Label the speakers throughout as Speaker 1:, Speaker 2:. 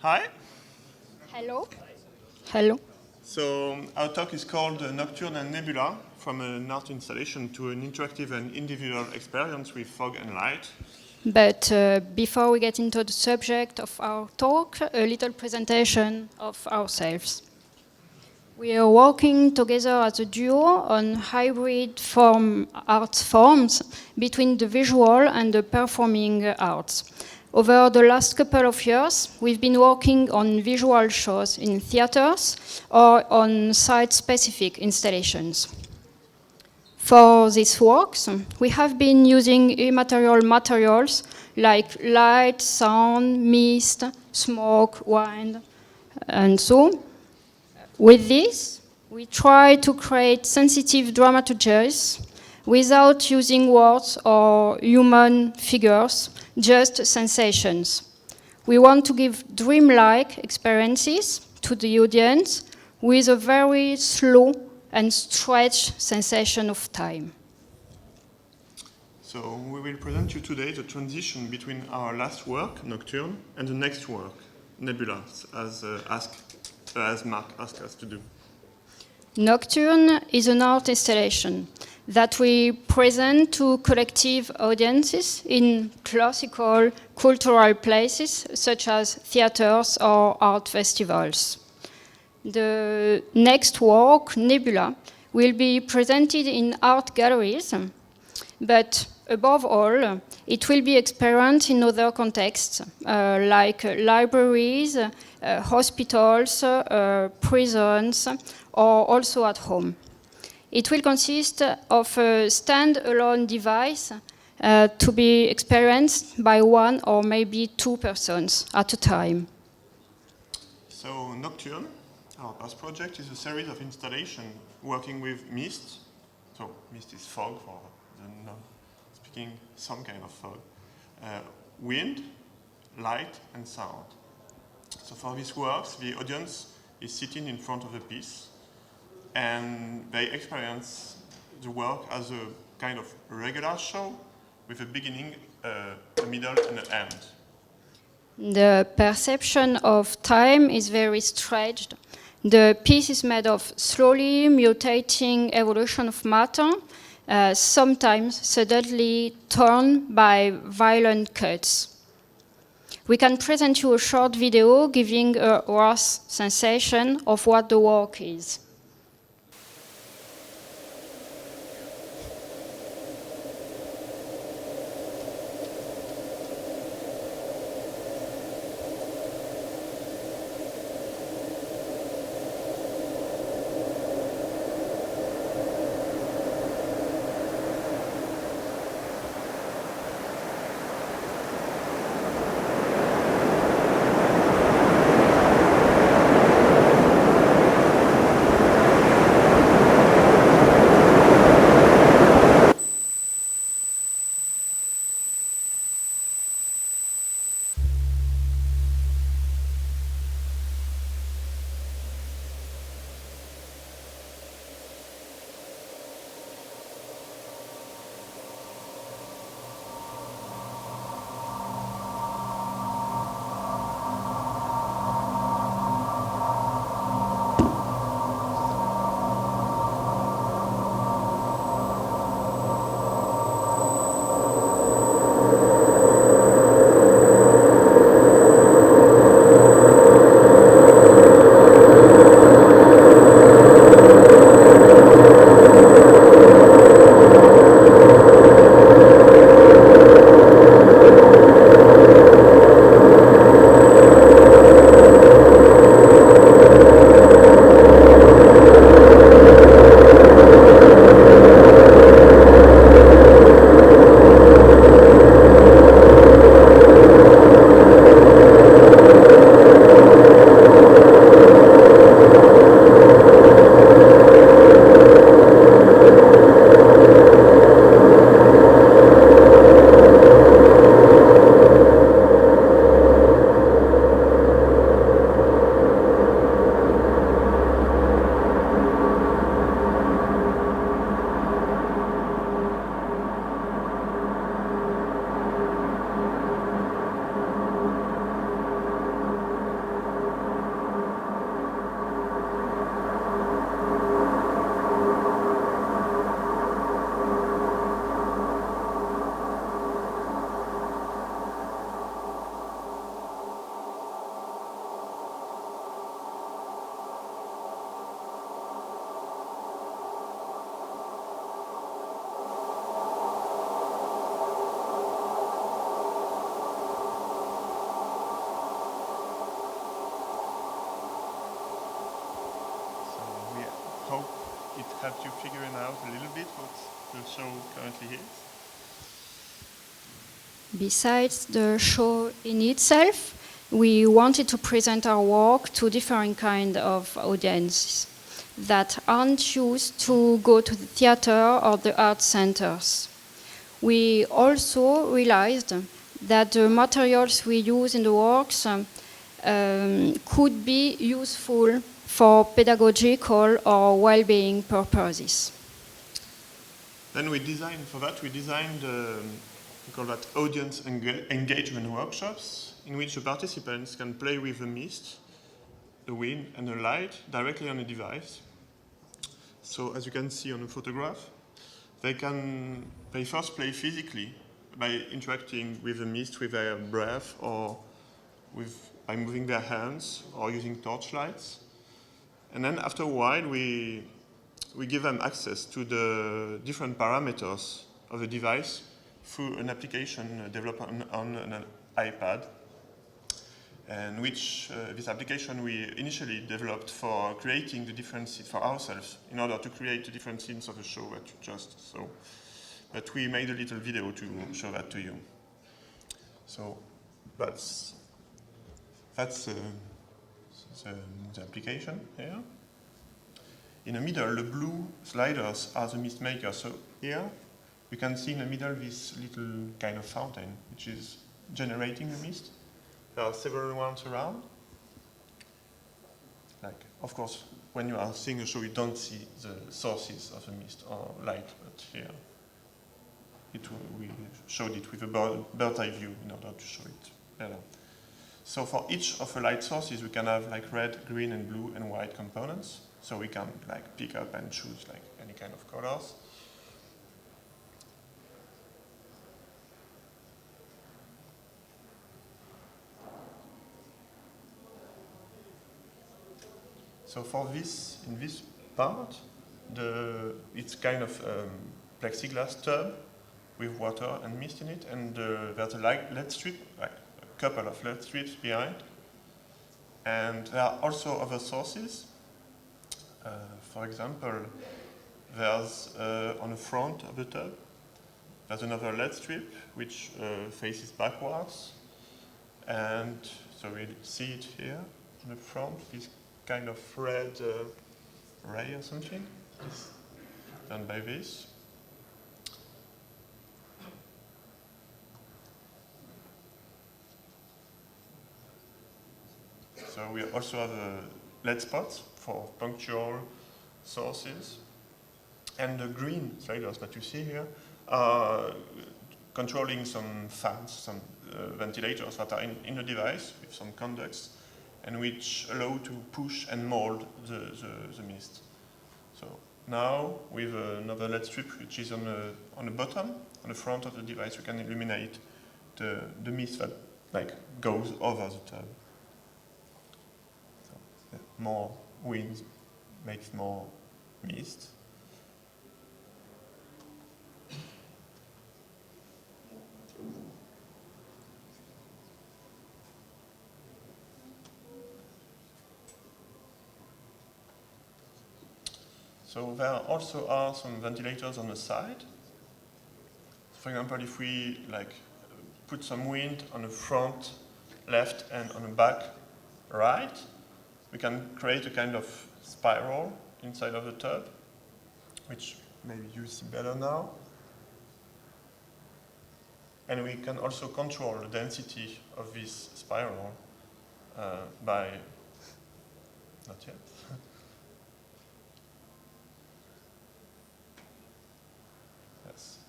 Speaker 1: Hi.
Speaker 2: Hello. Hello.
Speaker 1: So our talk is called Nocturnes and Nebula, from an art installation to an interactive and individual experience with fog and light.
Speaker 2: But before we get into the subject of our talk, a little presentation of ourselves. We are working together as a duo on hybrid art forms between the visual and the performing arts. Over the last couple of years, we've been working on visual shows in theaters or on site-specific installations. For these works, we have been using immaterial materials like light, sound, mist, smoke, wind, and so. With this, we try to create sensitive dramaturgies without using words or human figures, just sensations. We want to give dreamlike experiences to the audience with a very slow and stretched sensation of time.
Speaker 1: So we will present you today the transition between our last work, Nocturne, and the next work, Nebula, as Mark asked us to do.
Speaker 2: Nocturne is an art installation that we present to collective audiences in classical cultural places such as theaters or art festivals. The next work, Nebula, will be presented in art galleries, but above all, it will be experienced in other contexts, like libraries, hospitals, prisons, or also at home. It will consist of a stand-alone device to be experienced by one or maybe two persons at a time.
Speaker 1: So Nocturne, our past project, is a series of installations working with mist. So mist is fog for the non-speaking, some kind of fog. Wind, light, and sound. So for these works, the audience is sitting in front of the piece, and they experience the work as a kind of regular show with a beginning, a middle, and an end.
Speaker 2: The perception of time is very stretched. The piece is made of slowly mutating evolution of matter, sometimes suddenly torn by violent cuts. We can present you a short video giving a raw sensation of what the work is.
Speaker 1: hope it helped you figuring out a little bit what the show currently is.
Speaker 2: Besides the show in itself, we wanted to present our work to different kind of audiences that aren't used to go to the theater or the art centers. We also realized that the materials we use in the works could be useful for pedagogical or well-being purposes.
Speaker 1: Then we designed we call that audience engagement workshops, in which the participants can play with the mist, the wind, and the light directly on a device. So as you can see on the photograph, they first play physically by interacting with the mist with their breath or by moving their hands or using torchlights. And then after a while, we give them access to the different parameters of the device through an application developed on an iPad, and this application we initially developed for creating the different scenes for ourselves in order to create the different scenes of the show that you just saw. But we made a little video to show that to you. So that's the application here. In the middle, the blue sliders are the mist makers. So here, you can see in the middle this little kind of fountain, which is generating the mist. There are several ones around. Like, of course, when you are seeing a show, you don't see the sources of the mist or light, but here, we showed it with a bird's eye view in order to show it better. So for each of the light sources, we can have like red, green, and blue and white components. So we can like pick up and choose like any kind of colors. So for this, in this part, it's kind of plexiglass tub with water and mist in it, and there's a LED strip, like a couple of LED strips behind. And there are also other sources. For example, there's on the front of the tub, there's another LED strip which faces backwards. And so we see it here on the front, this kind of red ray or something, done by this. So we also have LED spots for punctual sources. And the green sliders that you see here are controlling some fans, some ventilators that are in the device with some conducts, and which allow to push and mold the mist. So now, with another LED strip which is on the bottom, on the front of the device, we can illuminate the mist that like goes over the tub. So, yeah, more wind makes more mist. So there also are some ventilators on the side. For example, if we like put some wind on the front left and on the back right, we can create a kind of spiral inside of the tub, which maybe you see better now. And we can also control the density of this spiral by, not yet.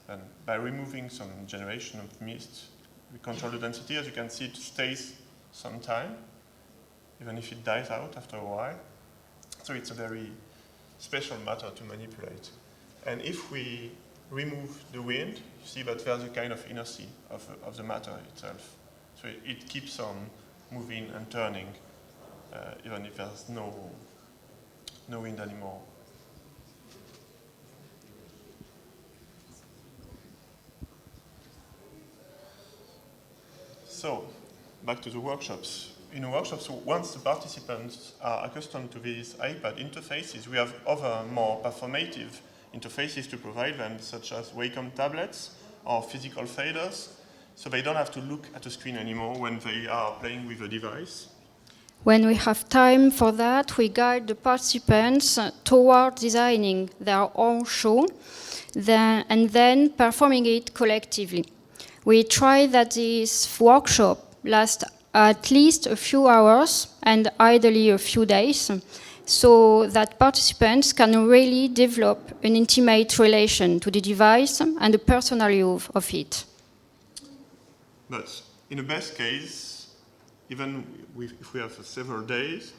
Speaker 1: And by removing some generation of mist, we control the density. As you can see, it stays some time, even if it dies out after a while. So it's a very special matter to manipulate. And if we remove the wind, you see that there's a kind of inertia of the matter itself. So it keeps on moving and turning, even if there's no wind anymore. So, back to the workshops. in a workshop, so once the participants are accustomed to these iPad interfaces, we have other more performative interfaces to provide them, such as Wacom tablets or physical faders, so they don't have to look at a screen anymore when they are playing with the device.
Speaker 2: When we have time for that, we guide the participants toward designing their own show and then performing it collectively. We try that this workshop lasts at least a few hours and ideally a few days, so that participants can really develop an intimate relation to the device and the personal use of it.
Speaker 1: But in the best case, even if we have several days,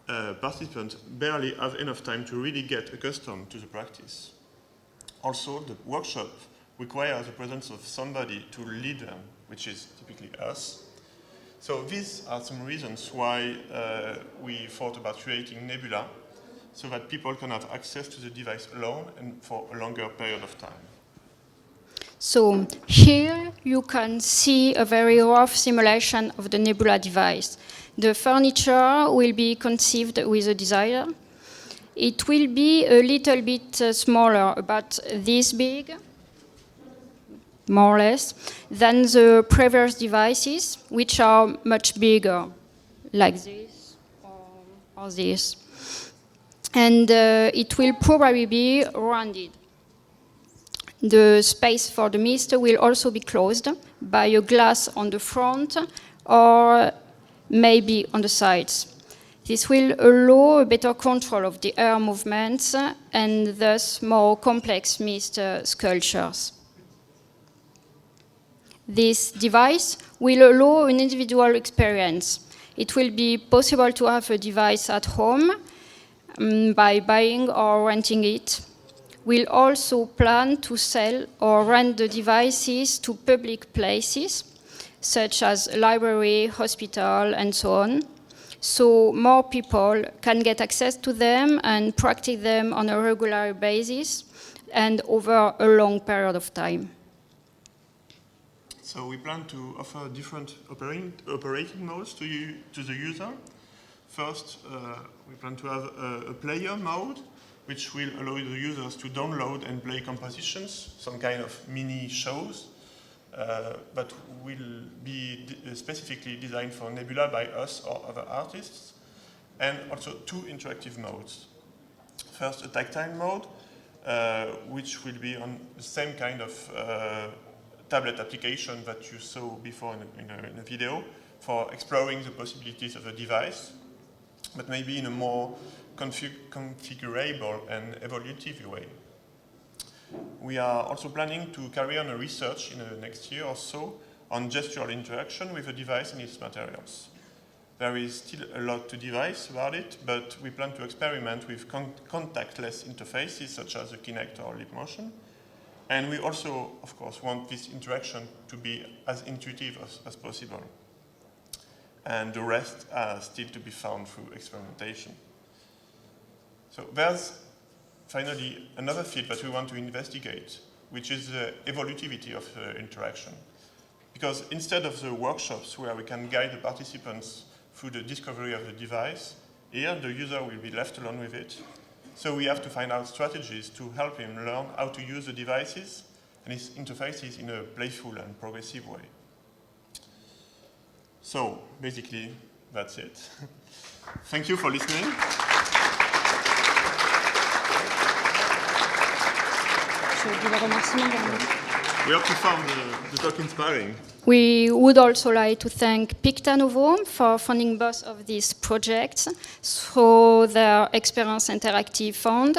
Speaker 1: participants barely have enough time to really get accustomed to the practice. Also, the workshop requires the presence of somebody to lead them, which is typically us. So these are some reasons why we thought about creating Nebula, so that people can have access to the device alone and for a longer period of time.
Speaker 2: So here you can see a very rough simulation of the Nebula device. The furniture will be conceived with a designer. It will be a little bit smaller, about this big, more or less, than the previous devices, which are much bigger, like this or this. And it will probably be rounded. The space for the mist will also be closed by a glass on the front or maybe on the sides. This will allow a better control of the air movements and thus more complex mist sculptures. This device will allow an individual experience. It will be possible to have a device at home by buying or renting it. We'll also plan to sell or rent the devices to public places, such as a library, hospital, and so on, so more people can get access to them and practice them on a regular basis and over a long period of time.
Speaker 1: So we plan to offer different operating modes to the user. First, we plan to have a player mode, which will allow the users to download and play compositions, some kind of mini shows, but will be specifically designed for Nebula by us or other artists, and also two interactive modes. First, a tactile mode, which will be on the same kind of tablet application that you saw before in a video, for exploring the possibilities of the device, but maybe in a more configurable and evolutive way. We are also planning to carry on a research in the next year or so on gestural interaction with the device and its materials. There is still a lot to devise about it, but we plan to experiment with contactless interfaces such as the Kinect or Lip Motion. And we also, of course, want this interaction to be as intuitive as possible. And the rest are still to be found through experimentation. So there's finally another field that we want to investigate, which is the evolutivity of interaction. Because instead of the workshops where we can guide the participants through the discovery of the device, here the user will be left alone with it. So we have to find out strategies to help him learn how to use the devices and its interfaces in a playful and progressive way. So basically, that's it. Thank you for listening. We hope you found the talk inspiring.
Speaker 2: We would also like to thank Picta Novo for funding both of these projects through their Experience Interactive Fund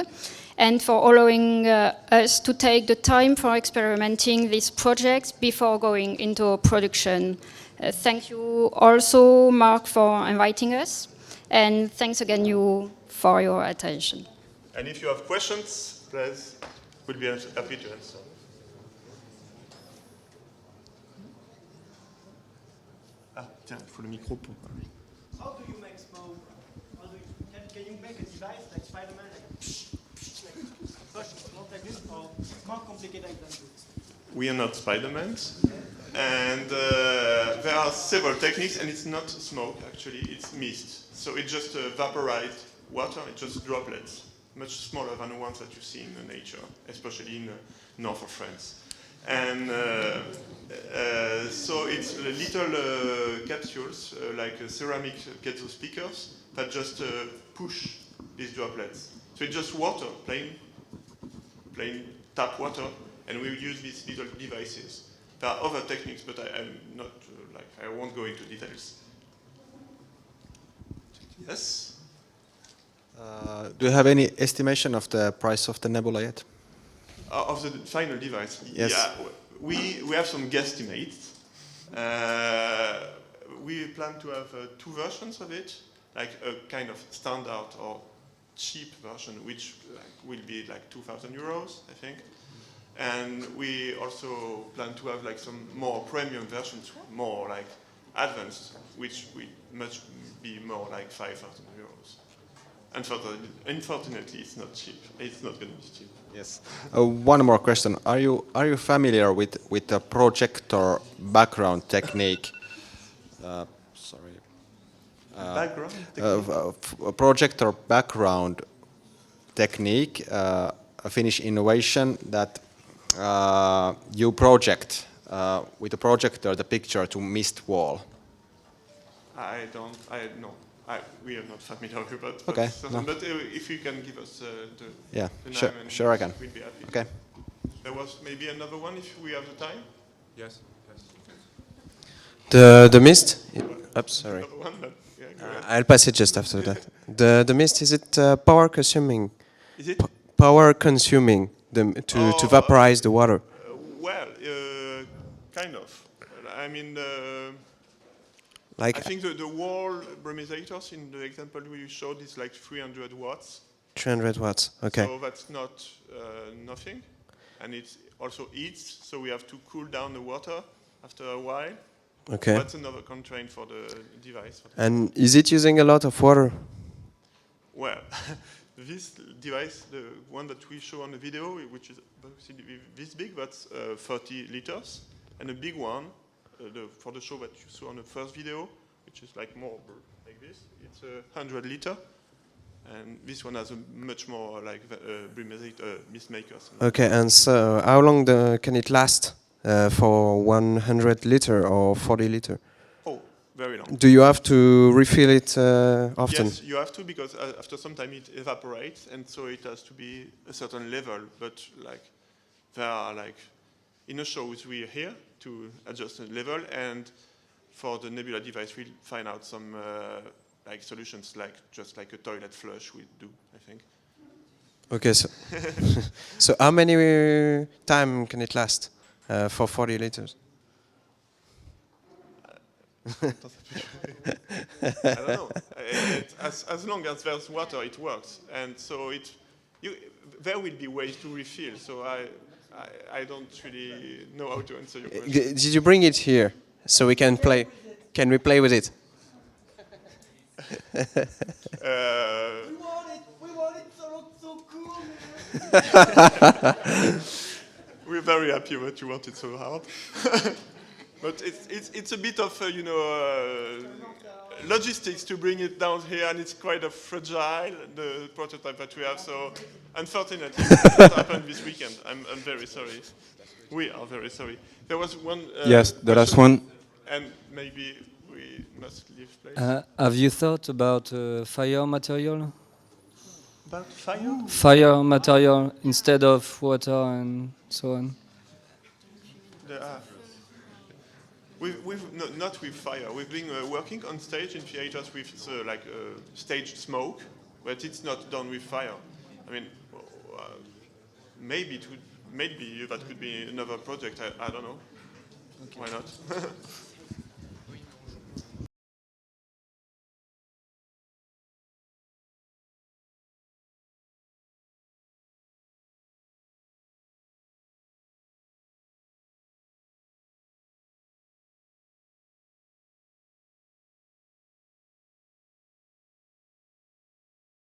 Speaker 2: and for allowing us to take the time for experimenting these projects before going into production. Thank you also, Mark, for inviting us, and thanks again you for your attention.
Speaker 1: And if you have questions, please, we'll be happy to answer. Ah, tiens, il faut le micro pour parler.
Speaker 3: How do you make smoke? Can you make a device like Spider-Man, like such not like this, or it's more complicated than this?
Speaker 1: We are not Spider-Man. And there are several techniques, and it's not smoke, actually, it's mist. So it just vaporized water, it's just droplets, much smaller than the ones that you see in nature, especially in north of France. And so it's little capsules, like ceramic piezo speakers, that just push these droplets. So it's just water, plain tap water, and we use these little devices. There are other techniques, but I'm not, I won't go into details. Yes?
Speaker 4: Do you have any estimation of the price of the nebula yet?
Speaker 1: Of the final device?
Speaker 4: Yes.
Speaker 1: Yeah, we have some guesstimates. We plan to have 2 versions of it, like a kind of standard or cheap version, which will be like 2,000 euros, I think. And we also plan to have like some more premium versions, more like advanced, which will much be more like 5,000 euros. Unfortunately, it's not cheap. It's not going to be cheap.
Speaker 4: Yes. One more question: Are you familiar with the projector background technique? Sorry.
Speaker 1: Background technique?
Speaker 4: Projector background technique, a Finnish innovation that you project with a projector the picture to mist wall.
Speaker 1: We are not familiar with that.
Speaker 4: Okay.
Speaker 1: But if you can give us the
Speaker 4: Yeah,
Speaker 1: name,
Speaker 4: sure I can.
Speaker 1: We'd be happy.
Speaker 4: Okay.
Speaker 1: There was maybe another one if we have the time.
Speaker 5: Yes.
Speaker 6: The mist. Oops, sorry.
Speaker 1: Another one, but yeah, go ahead.
Speaker 6: I'll pass it just after that. The mist, is it power consuming?
Speaker 1: Is it?
Speaker 6: Power consuming to vaporize the water.
Speaker 1: Kind of. I mean,
Speaker 6: Like
Speaker 1: I think the wall brumizators in the example we showed is like 300 watts.
Speaker 6: 300 watts. Okay.
Speaker 1: So that's not nothing, and it also heats. So we have to cool down the water after a while.
Speaker 6: Okay.
Speaker 1: That's another constraint for the device.
Speaker 6: And is it using a lot of water?
Speaker 1: Well, this device, the one that we show on the video, which is this big, that's 30 liters, and a big one, for the show that you saw on the first video, which is like more like this, it's 100 liter, and this one has a much more like mist makers.
Speaker 6: Okay. And so, how long can it last? For 100 liter or 40 liter?
Speaker 1: Oh, very long.
Speaker 6: Do you have to refill it often?
Speaker 1: Yes, you have to, because after some time it evaporates, and so it has to be a certain level. But like there are like in the shows we are here to adjust the level, and for the Nebula device we'll find out some like solutions, like just like a toilet flush we do, I think.
Speaker 6: Okay, so so how many time can it last for 40 liters?
Speaker 1: I don't know. As long as there's water, it works, and so there will be ways to refill. So I don't really know how to answer your question.
Speaker 6: Did you bring it here so we can play? Can we play with it?
Speaker 3: We want it, so looks so cool.
Speaker 1: We're very happy that you want it so hard. But it's a bit of logistics to bring it down here, and it's quite a fragile, the prototype that we have. So unfortunately, it happened this weekend. I'm very sorry. We are very sorry. There was one.
Speaker 5: Yes, the last one.
Speaker 1: And maybe we must leave place.
Speaker 5: Have you thought about fire material?
Speaker 1: About fire?
Speaker 5: Fire material instead of water and so on.
Speaker 1: Not with fire. We've been working on stage in theaters with staged smoke, but it's not done with fire. I mean, maybe that could be another project. I don't know. Okay. Why not?